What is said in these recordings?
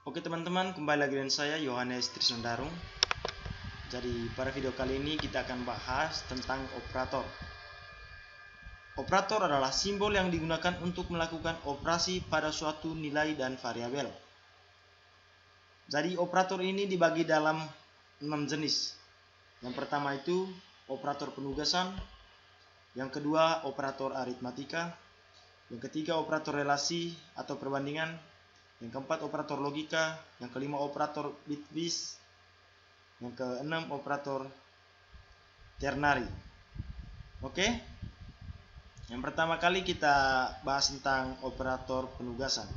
Oke teman-teman, kembali lagi dengan saya Yohanes Trisondarung. Jadi pada video kali ini kita akan bahas tentang operator. Operator adalah simbol yang digunakan untuk melakukan operasi pada suatu nilai dan variabel. Jadi operator ini dibagi dalam 6 jenis. Yang pertama itu operator penugasan, yang kedua operator aritmatika, yang ketiga operator relasi atau perbandingan, yang keempat operator logika, yang kelima operator bitwise, yang keenam operator ternary. Oke, yang pertama kali kita bahas tentang operator penugasan.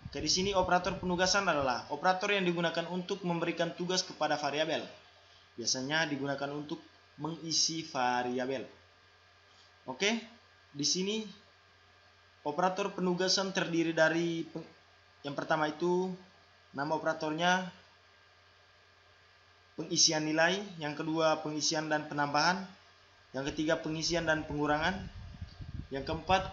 Oke, di sini operator penugasan adalah operator yang digunakan untuk memberikan tugas kepada variabel. Biasanya digunakan untuk mengisi variabel. Oke, di sini operator penugasan terdiri dari yang pertama itu nama operatornya pengisian nilai, yang kedua pengisian dan penambahan, yang ketiga pengisian dan pengurangan, yang keempat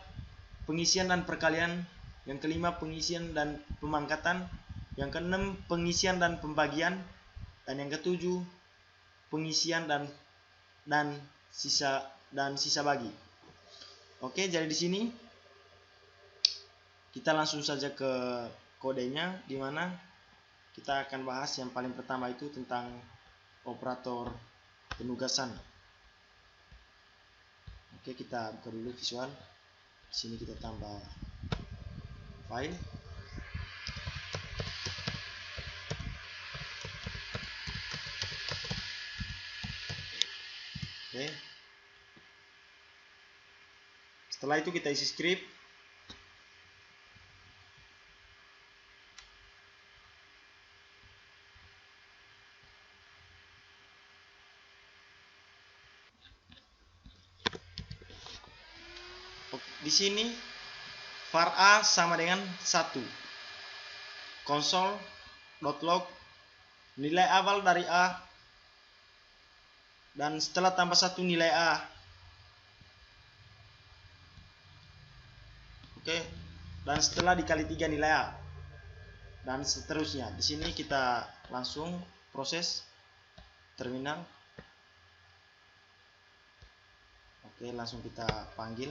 pengisian dan perkalian, yang kelima pengisian dan pemangkatan, yang keenam pengisian dan pembagian, dan yang ketujuh pengisian dan sisa bagi. Oke, jadi di sini kita langsung saja ke kodenya, di mana kita akan bahas yang paling pertama itu tentang operator penugasan. Oke, kita buka dulu visual. Di sini kita tambah file. Oke. Setelah itu kita isi script. Di sini var a sama dengan 1. Console.log nilai awal dari a, dan setelah tambah 1 nilai a. Oke, dan setelah dikali 3 nilai a, dan seterusnya. Di sini kita langsung proses terminal. Oke, langsung kita panggil.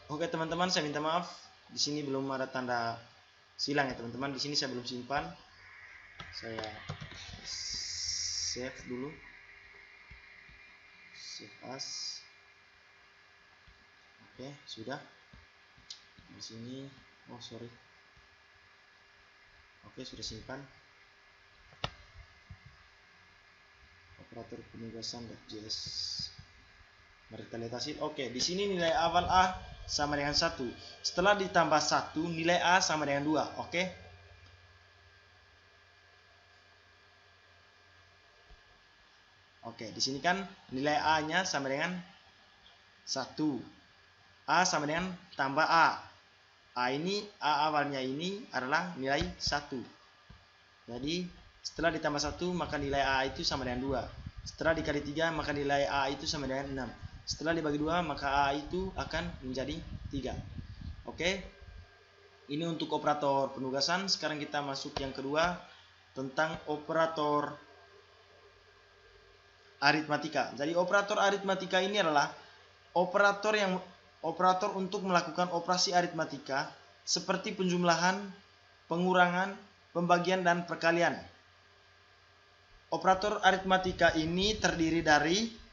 Oke teman-teman, saya minta maaf. Di sini belum ada tanda silang ya teman-teman. Di sini saya belum simpan. Saya save dulu. Save as. Oke, sudah. Di sini, sorry. Oke, sudah simpan. Operator penugasan.js. Mari kita lihat hasil. Oke, di sini nilai awal a sama dengan 1. Setelah ditambah 1, nilai a sama dengan 2. Oke. Oke, di sini kan nilai a-nya sama dengan 1. A sama dengan tambah a. A awalnya ini adalah nilai 1. Jadi setelah ditambah 1 maka nilai a itu sama dengan 2. Setelah dikali 3 maka nilai a itu sama dengan 6. Setelah dibagi 2 maka a itu akan menjadi 3. Oke. Ini untuk operator penugasan. Sekarang kita masuk yang kedua tentang operator aritmatika. Jadi operator aritmatika ini adalah operator untuk melakukan operasi aritmatika seperti penjumlahan, pengurangan, pembagian dan perkalian. Operator aritmatika ini terdiri dari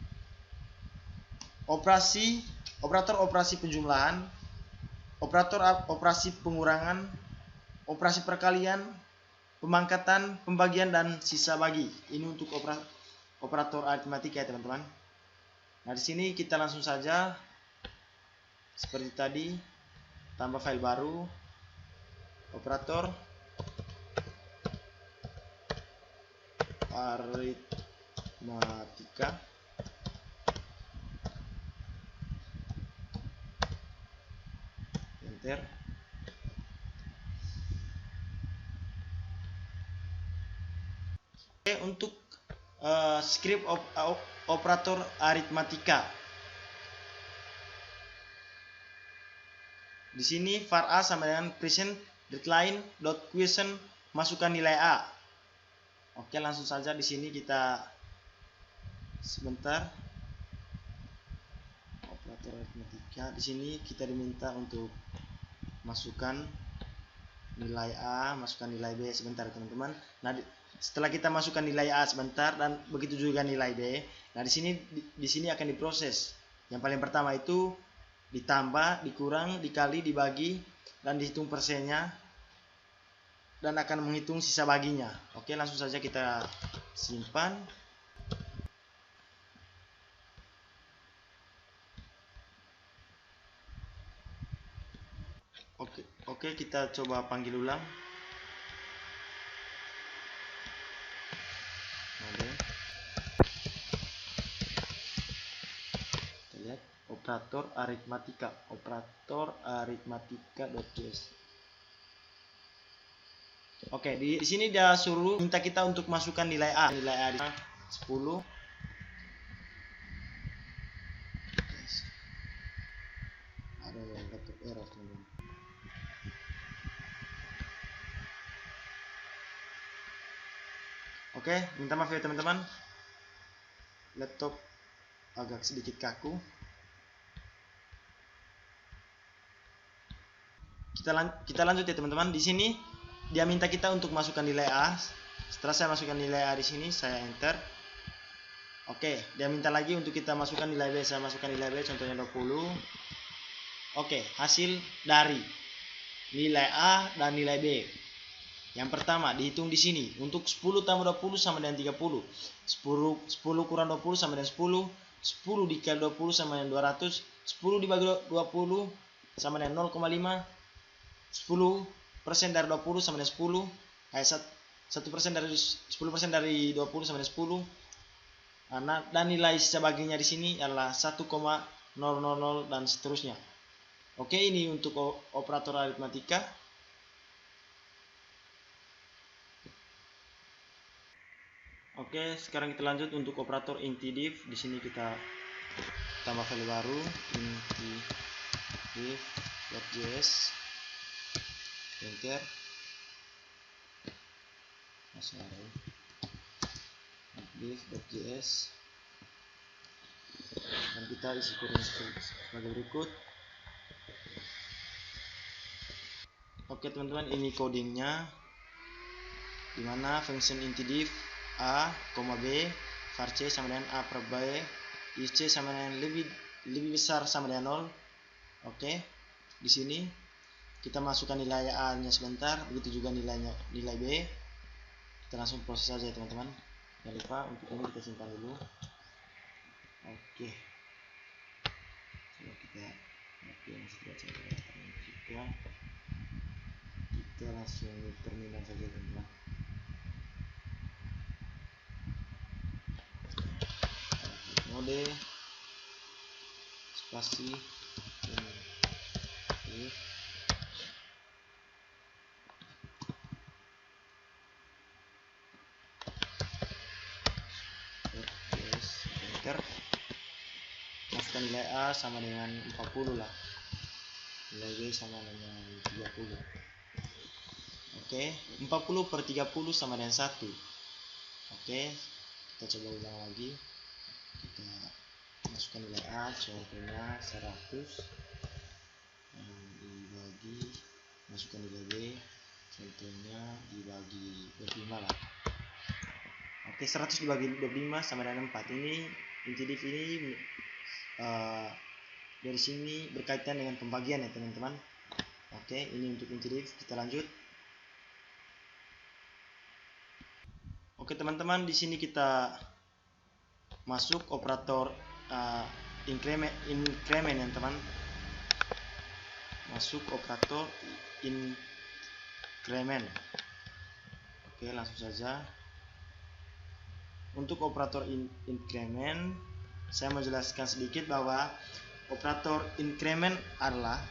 operator operasi penjumlahan, operator operasi pengurangan, operasi perkalian, pemangkatan, pembagian dan sisa bagi. Ini untuk operator aritmatika ya teman-teman. Nah, di sini kita langsung saja seperti tadi, tambah file baru, operator aritmatika. enter. Oke, untuk script operator aritmatika. Di sini var a sama dengan present deadline dot question, masukkan nilai a. Oke, langsung saja di sini kita sebentar. Operator aritmatika. Di sini kita diminta untuk masukkan nilai a, masukkan nilai b. Sebentar teman-teman. Nah, setelah kita masukkan nilai a sebentar dan begitu juga nilai b. Nah, di sini akan diproses. Yang paling pertama itu ditambah, dikurang, dikali, dibagi, dan dihitung persennya, dan akan menghitung sisa baginya. Oke, langsung saja kita simpan. Oke, kita coba panggil ulang. Kita lihat operator aritmatika.js. Oke, di sini dia suruh minta kita untuk masukkan nilai a. Nilai a di 10. Ada yang laptop error teman-teman. Oke, minta maaf ya teman-teman. Laptop agak sedikit kaku. Kita lanjut ya teman-teman. Di sini dia minta kita untuk masukkan nilai a. Setelah saya masukkan nilai a di sini, saya enter. Oke, dia minta lagi untuk kita masukkan nilai b. Saya masukkan nilai b, contohnya 20. Oke, hasil dari nilai a dan nilai b. Yang pertama dihitung di sini. Untuk 10 tambah 20 sama dengan 30. 10 kurang 20 sama dengan 10. 10 dikali 20 sama dengan 200. 10 dibagi 20 sama dengan 0,5. 10% dari 20 sama dengan 10. 1% dari 10% dari 20 sama dengan 10. Dan nilai sisa baginya di sini adalah 1,000 dan seterusnya. Oke, ini untuk operator aritmatika. Oke, sekarang kita lanjut untuk operator intidiv. Di sini kita tambah file baru, intidiv.js. Enter. intidiv.js. Dan kita isi kodenya sebagai berikut. Oke teman-teman, ini codingnya, dimana function intidiv a, b, var c sama dengan a per b, is c sama dengan lebih besar sama dengan 0. Oke, di sini kita masukkan nilai a nya sebentar, begitu juga nilai b. Kita langsung proses saja ya teman-teman. Jangan lupa untuk ini kita simpan dulu. Oke, coba kita langsung terminal saja teman-teman. Mode spasi enter. Masukkan nilai a sama dengan 40 lah, nilai b sama dengan 30. Oke, 40 per 30 sama dengan 1. Oke, kita coba ulang lagi. Kita masukkan nilai a, contohnya 100, dibagi, masukkan nilai b, contohnya dibagi 25 lah. Oke, 100 dibagi 25 sama dengan 4. Ini intidiv ini dari sini berkaitan dengan pembagian ya teman-teman. Oke, ini untuk intidiv. Kita lanjut. Oke teman-teman, di sini kita masuk operator increment ya teman. Masuk operator increment. Oke, langsung saja. Untuk operator increment, saya menjelaskan sedikit bahwa operator increment adalah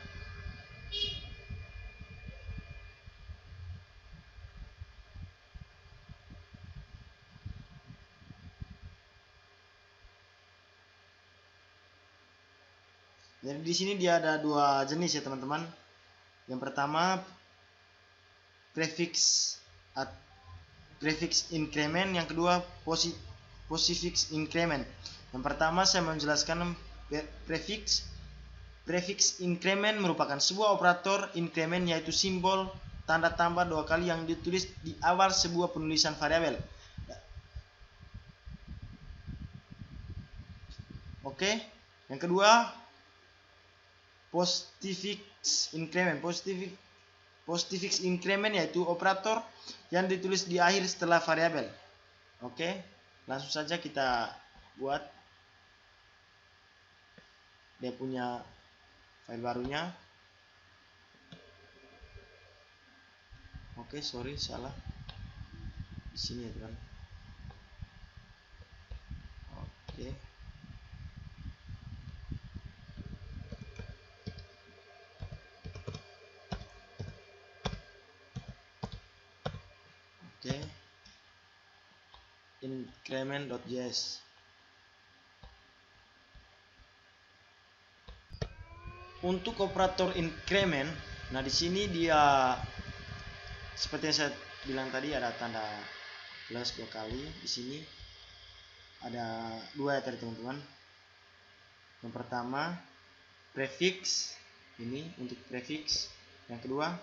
Jadi di sini dia ada dua jenis ya teman-teman. Yang pertama prefix increment, yang kedua postfix increment. Yang pertama saya menjelaskan prefix increment merupakan sebuah operator increment, yaitu simbol tanda tambah dua kali yang ditulis di awal sebuah penulisan variabel. Oke, yang kedua postfix increment. Postfix increment yaitu operator yang ditulis di akhir setelah variabel. Oke, langsung saja kita buat dia punya file barunya. Oke, sorry salah di sini ya teman. Oke. Oke. Increment.js. Untuk operator increment, nah di sini dia seperti yang saya bilang tadi, ada tanda plus dua kali. Di sini ada dua ya tadi teman-teman. Yang pertama prefix, ini untuk prefix. Yang kedua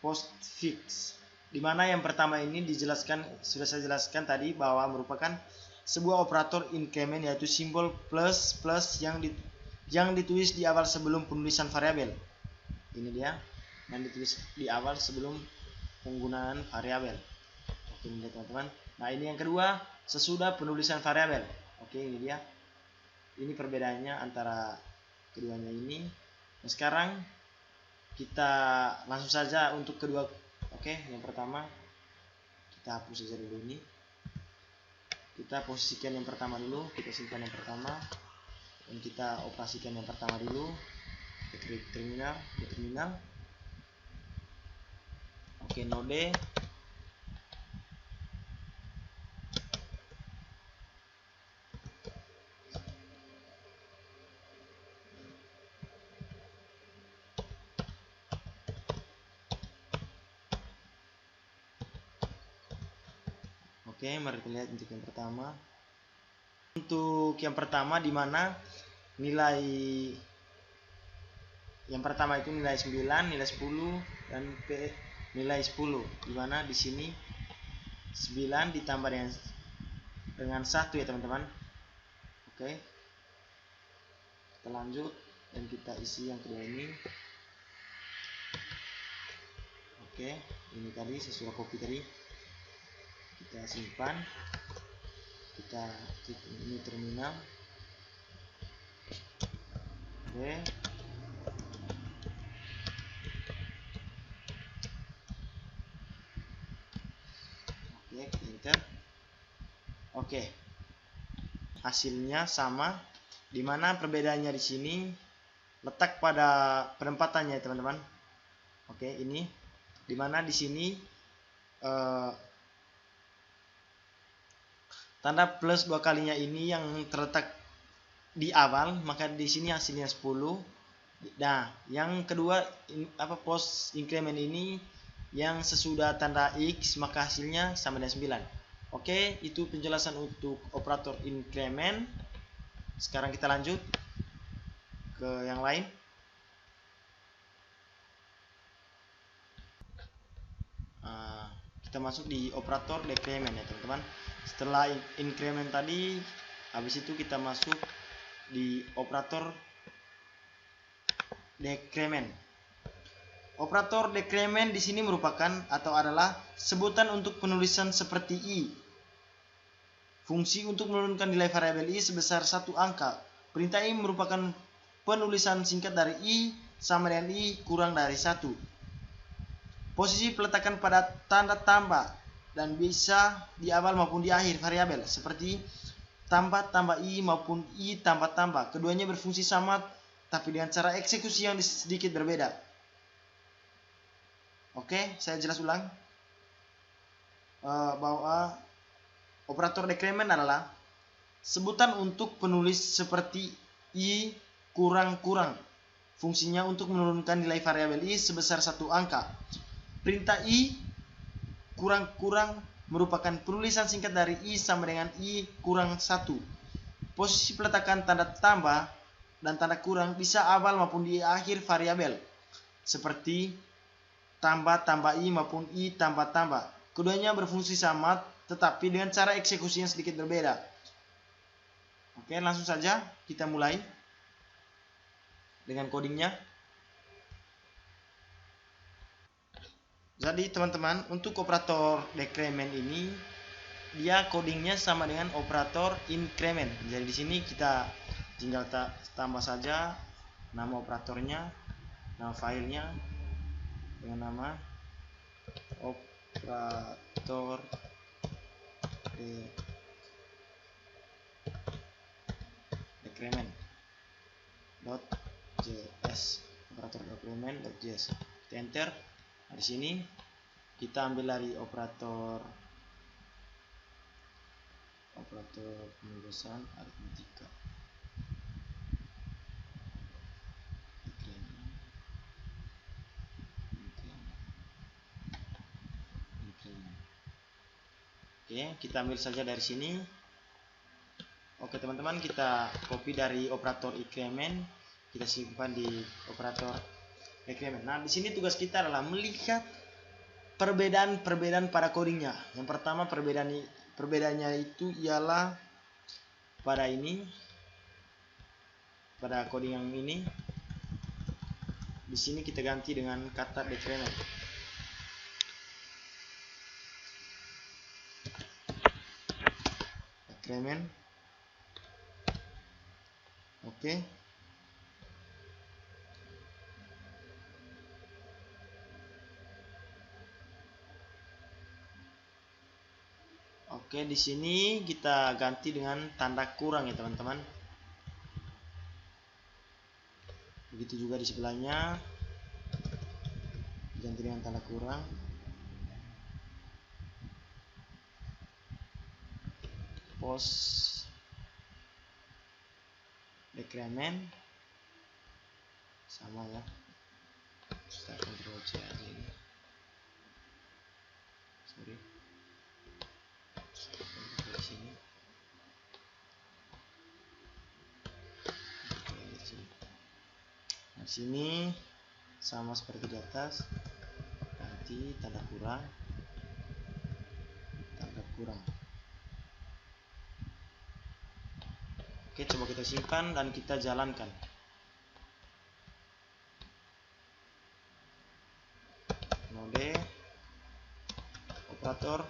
postfix, dimana yang pertama ini dijelaskan, sudah saya jelaskan tadi, bahwa merupakan sebuah operator increment yaitu simbol plus yang ditulis di awal sebelum penulisan variabel. Ini dia yang ditulis di awal sebelum penggunaan variabel. Oke, ini dia teman-teman. Nah ini yang kedua sesudah penulisan variabel. Oke, ini dia. Ini perbedaannya antara keduanya ini. Nah, sekarang kita langsung saja untuk kedua. Oke, yang pertama kita hapus saja dulu ini. Kita posisikan yang pertama dulu, kita simpan yang pertama, dan kita operasikan yang pertama dulu. Kita klik terminal, di terminal. Oke, node. Oke, mari kita lihat untuk yang pertama. Untuk yang pertama, di mana nilai yang pertama itu nilai 9, nilai 10, dan nilai 10. Di mana di sini 9 ditambah dengan 1 ya teman-teman. Oke. Kita lanjut dan kita isi yang kedua ini. Oke, ini tadi saya sudah copy tadi. Kita simpan, kita klik ini terminal. Oke, enter. Oke, hasilnya sama, dimana perbedaannya di sini letak pada penempatannya ya teman-teman. Oke, ini dimana di sini tanda plus dua kalinya ini yang terletak di awal, maka di sini hasilnya 10. Nah, yang kedua post increment ini yang sesudah tanda X, maka hasilnya sama dengan 9. Oke, itu penjelasan untuk operator increment. Sekarang kita lanjut ke yang lain. Kita masuk di operator decrement ya teman-teman. Setelah increment tadi, habis itu kita masuk di operator decrement. Operator decrement di sini merupakan atau adalah sebutan untuk penulisan seperti i. Fungsi untuk menurunkan nilai variabel i sebesar 1 angka. Perintah i merupakan penulisan singkat dari i sama dengan i kurang dari 1. Posisi peletakan pada tanda tambah dan bisa di awal maupun di akhir variabel, seperti tambah i maupun i tambah. Keduanya berfungsi sama, tapi dengan cara eksekusi yang sedikit berbeda. Oke, saya jelas ulang bahwa operator decrement adalah sebutan untuk penulis seperti i kurang-kurang. Fungsinya untuk menurunkan nilai variabel i sebesar satu angka. Perintah i kurang-kurang merupakan penulisan singkat dari i sama dengan i kurang 1. Posisi peletakan tanda tambah dan tanda kurang bisa awal maupun di akhir variabel, seperti tambah i maupun i tambah. Keduanya berfungsi sama, tetapi dengan cara eksekusi yang sedikit berbeda. Oke, langsung saja kita mulai dengan codingnya. Jadi teman-teman, untuk operator decrement ini dia codingnya sama dengan operator increment. Jadi di sini kita tinggal tambah saja nama operatornya, nama filenya dengan nama operator decrement.js, operator decrement.js. Kita enter. Nah, di sini kita ambil dari operator penulisan aritmatika. Oke, kita ambil saja dari sini. Oke teman-teman, kita copy dari operator increment, kita simpan di operator decrement. Nah, di sini tugas kita adalah melihat perbedaan pada codingnya. Yang pertama, perbedaannya itu ialah pada coding yang ini. Di sini kita ganti dengan kata decrement. Oke. Oke, di sini kita ganti dengan tanda kurang ya teman-teman. Begitu juga di sebelahnya, ganti dengan tanda kurang. Post decrement sama ya. Kita Ctrl C aja ini. Sorry. Di sini. Nah, sini sama seperti di atas, ganti tanda kurang. Oke, coba kita simpan dan kita jalankan. Node operator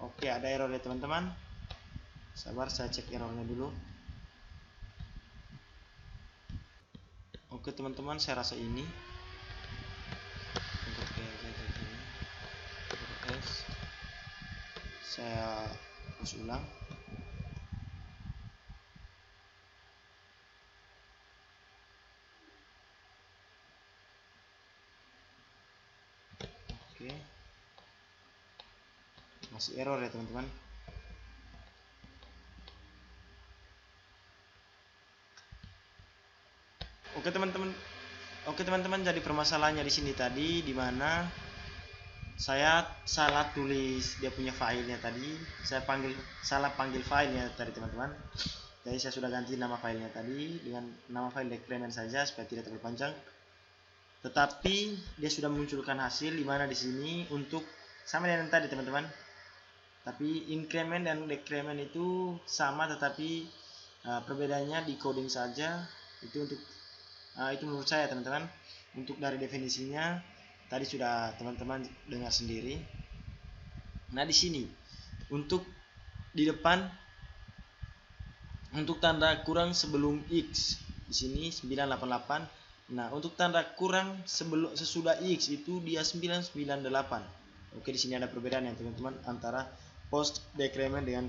Oke, ada error ya teman-teman. Sabar, saya cek errornya dulu. Oke teman-teman, saya rasa ini. Saya ulang. Oke. Masih error ya teman-teman. Oke teman-teman, jadi permasalahannya di sini tadi, di mana saya salah tulis dia punya filenya tadi. Saya salah panggil filenya tadi teman-teman. Jadi saya sudah ganti nama filenya tadi dengan nama file decrement saja supaya tidak terlalu panjang. Tetapi dia sudah munculkan hasil di mana di sini untuk sama dengan tadi teman-teman. Tapi increment dan decrement itu sama, tetapi perbedaannya di coding saja. Itu untuk itu menurut saya teman-teman. Untuk dari definisinya tadi sudah teman-teman dengar sendiri. Nah, di sini untuk di depan untuk tanda kurang sebelum X di sini 988. Nah, untuk tanda kurang sesudah X itu dia 998. Oke, di sini ada perbedaan ya teman-teman antara post decrement dengan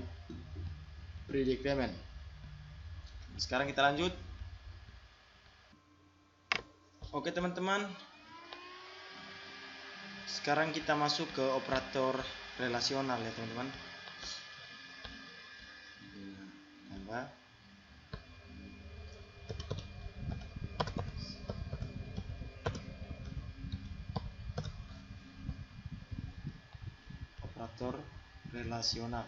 pre decrement. Sekarang kita lanjut. Oke teman-teman, sekarang kita masuk ke operator relasional ya teman-teman. Tambah operator relasional.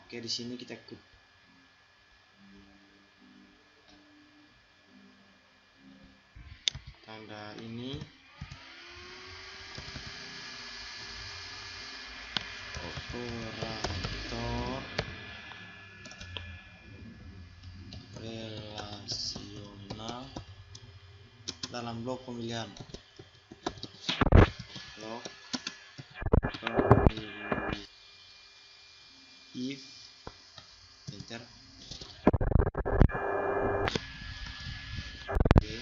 Oke, di sini kita ikut tanda ini, operator relasional dalam blok pemilihan. Blok pemilihan. If enter. Oke.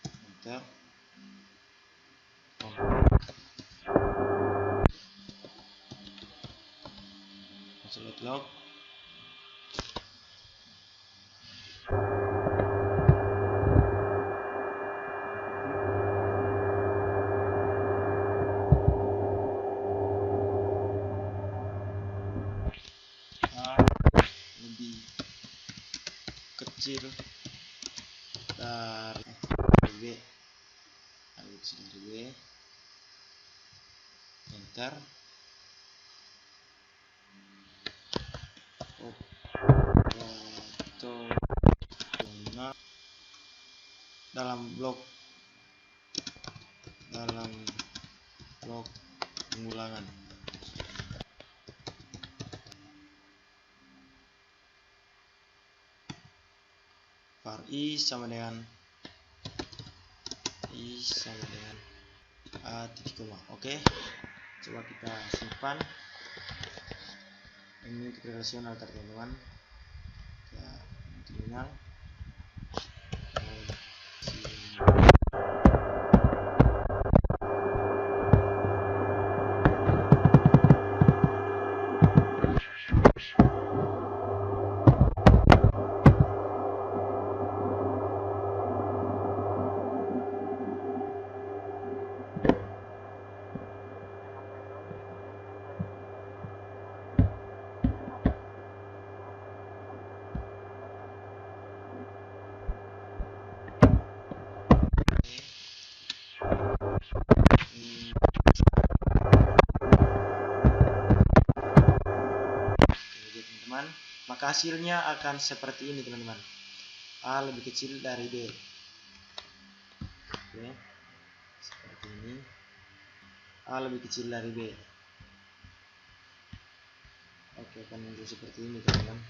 Enter. Masuk log. Lebih kecil dari B, lebih kecil dari B. Enter. Operator dalam blok pengulangan. var i sama dengan a titik koma. Oke, coba kita simpan. Ini relasional teman-teman. Ya, terminal. Teman-teman, maka hasilnya akan seperti ini teman-teman. A lebih kecil dari B. Oke, seperti ini. A lebih kecil dari B. Oke, akan muncul seperti ini teman-teman.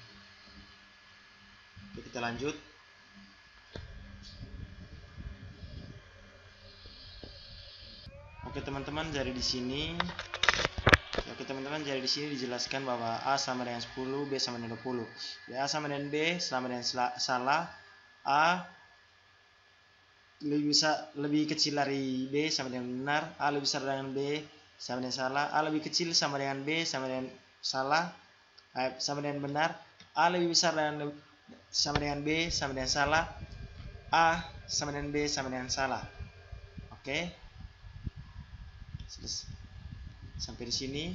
Oke, kita lanjut. Oke teman-teman, dari di sini dijelaskan bahwa A sama dengan 10, B sama dengan 20. A sama dengan B sama dengan salah. A lebih kecil dari B sama dengan benar. A lebih besar dengan B sama dengan salah. A lebih kecil sama dengan B sama dengan salah, sama dengan benar. A lebih besar sama dengan B sama dengan salah. A sama dengan B sama dengan salah. Oke, sampai di sini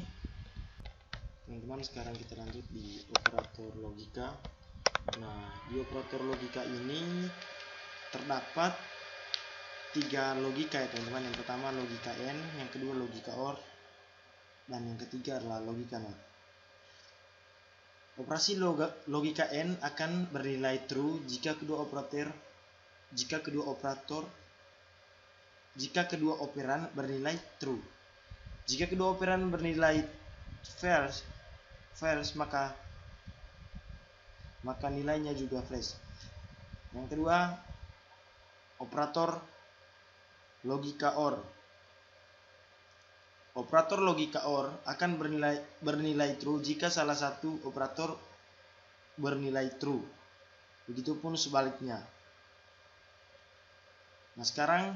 teman-teman. Sekarang kita lanjut di operator logika. Nah, di operator logika ini terdapat 3 logika ya teman-teman. Yang pertama logika AND, yang kedua logika OR, dan yang ketiga adalah logika NOT. Operasi logika AND akan bernilai true jika kedua operan bernilai true. Jika kedua operan bernilai false, maka nilainya juga false. Yang kedua, operator logika OR. Operator logika OR akan bernilai true jika salah satu operator bernilai true. Begitupun sebaliknya. Nah, sekarang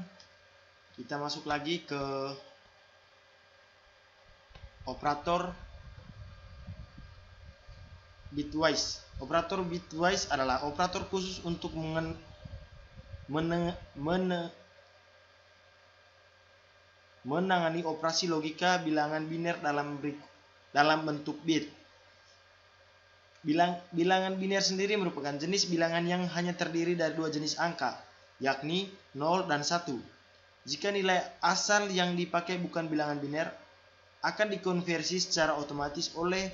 kita masuk lagi ke operator bitwise. Operator bitwise adalah operator khusus untuk menangani operasi logika bilangan biner dalam bentuk bit. Bilangan biner sendiri merupakan jenis bilangan yang hanya terdiri dari dua jenis angka, yakni 0 dan 1. Jika nilai asal yang dipakai bukan bilangan biner, akan dikonversi secara otomatis oleh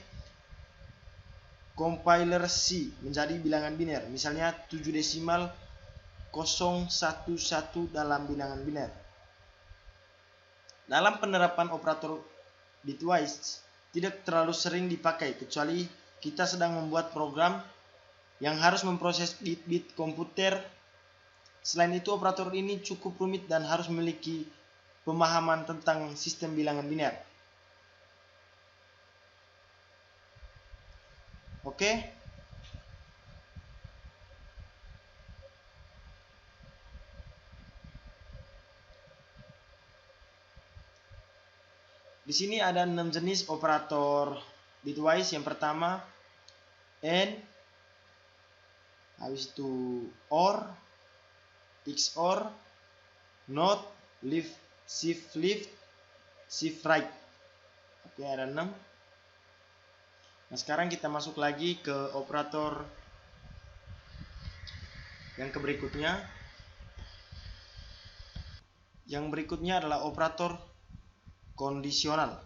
compiler C menjadi bilangan biner, misalnya 7,011 dalam bilangan biner. Dalam penerapan operator bitwise tidak terlalu sering dipakai kecuali kita sedang membuat program yang harus memproses bit-bit komputer. Selain itu, operator ini cukup rumit dan harus memiliki pemahaman tentang sistem bilangan biner. Oke. Di sini ada 6 jenis operator bitwise. Yang pertama AND, habis itu OR, XOR, NOT, shift left, shift right. Oke, ada 6. Nah, sekarang kita masuk lagi ke operator yang berikutnya. Yang berikutnya adalah operator kondisional.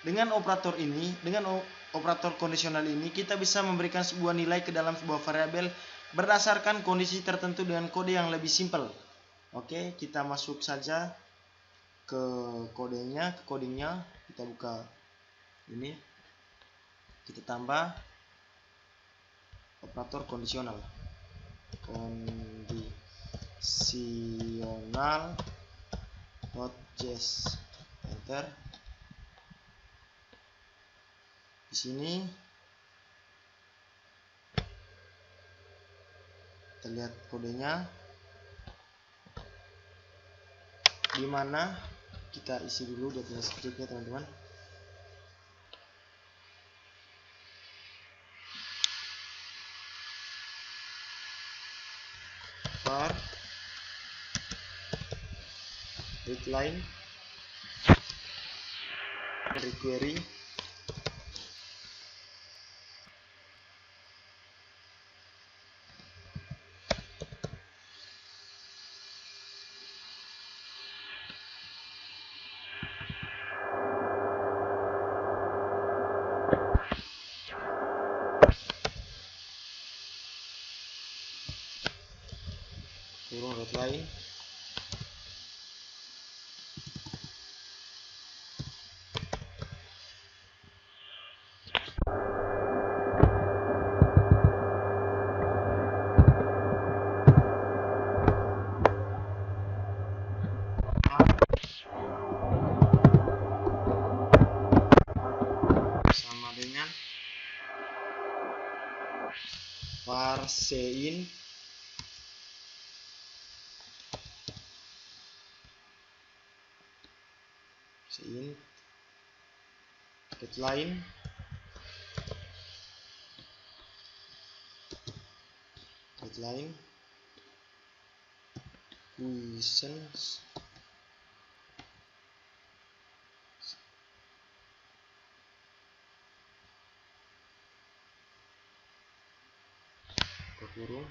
Dengan operator kondisional ini, kita bisa memberikan sebuah nilai ke dalam sebuah variabel berdasarkan kondisi tertentu dengan kode yang lebih simpel. Oke, kita masuk saja ke codingnya. Kita buka ini, kita tambah operator kondisional. Kondisional.js, enter. Di sini kita lihat kodenya, di mana kita isi dulu data scriptnya, teman-teman. var readline requery turun readline. Sama dengan var sein readline questions kurung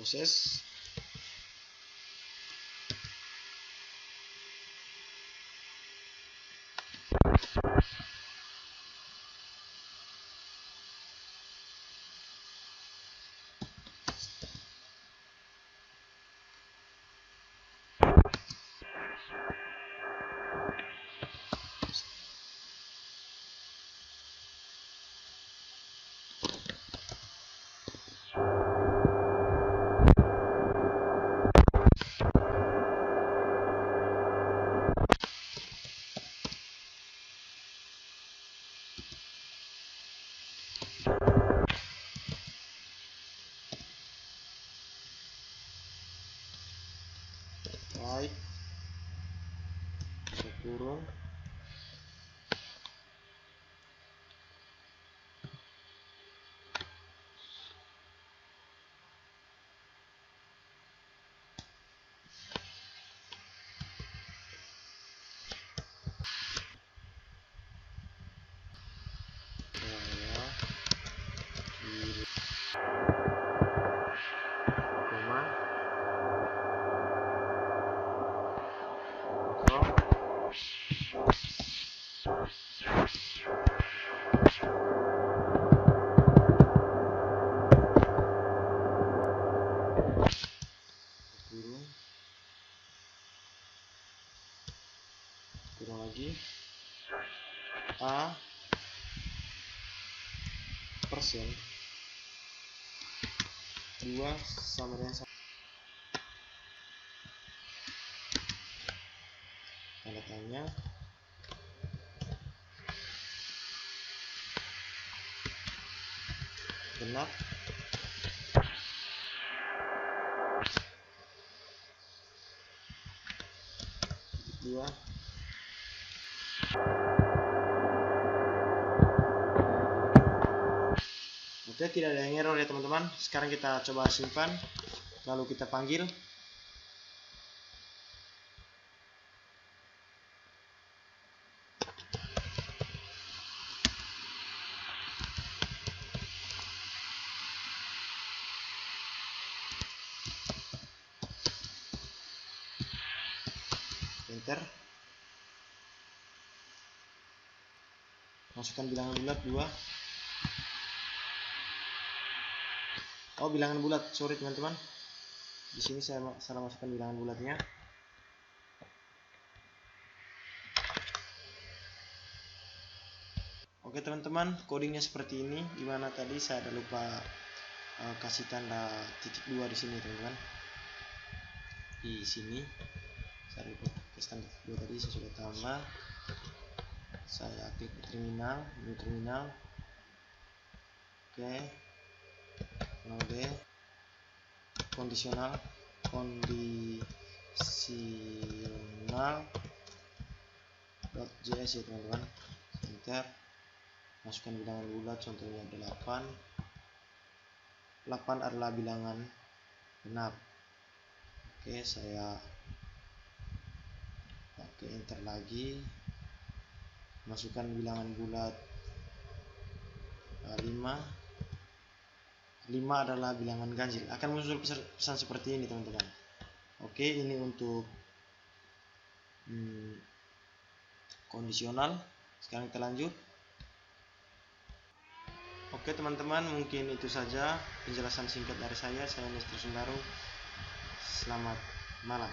proses. Like, saya turun. Turun lagi. A persen 2 sama dengan 1. Tanda tanya. Genap. Dua. Oke, tidak ada yang error ya teman-teman. Sekarang kita coba simpan, lalu kita panggil. Enter. Masukkan bilangan bulat 2. Oh, bilangan bulat, sorry teman-teman. Di sini saya salah masukkan bilangan bulatnya. Oke teman-teman, codingnya seperti ini. Dimana tadi saya ada lupa kasih tanda titik 2 di sini teman-teman. Di sini saya lupa kasih tanda titik 2 tadi, saya sudah tambah. Saya klik terminal, menu terminal. Oke. Node kondisional .js ya teman-teman. Enter. Masukkan bilangan bulat, contohnya 8. 8 adalah bilangan genap. Oke, saya pakai enter lagi. Masukkan bilangan bulat 5. 5 adalah bilangan ganjil. Akan muncul pesan seperti ini teman-teman. Oke, ini untuk kondisional. Sekarang kita lanjut. Oke teman-teman, mungkin itu saja penjelasan singkat dari saya. Saya Mr. Sundaru. Selamat malam.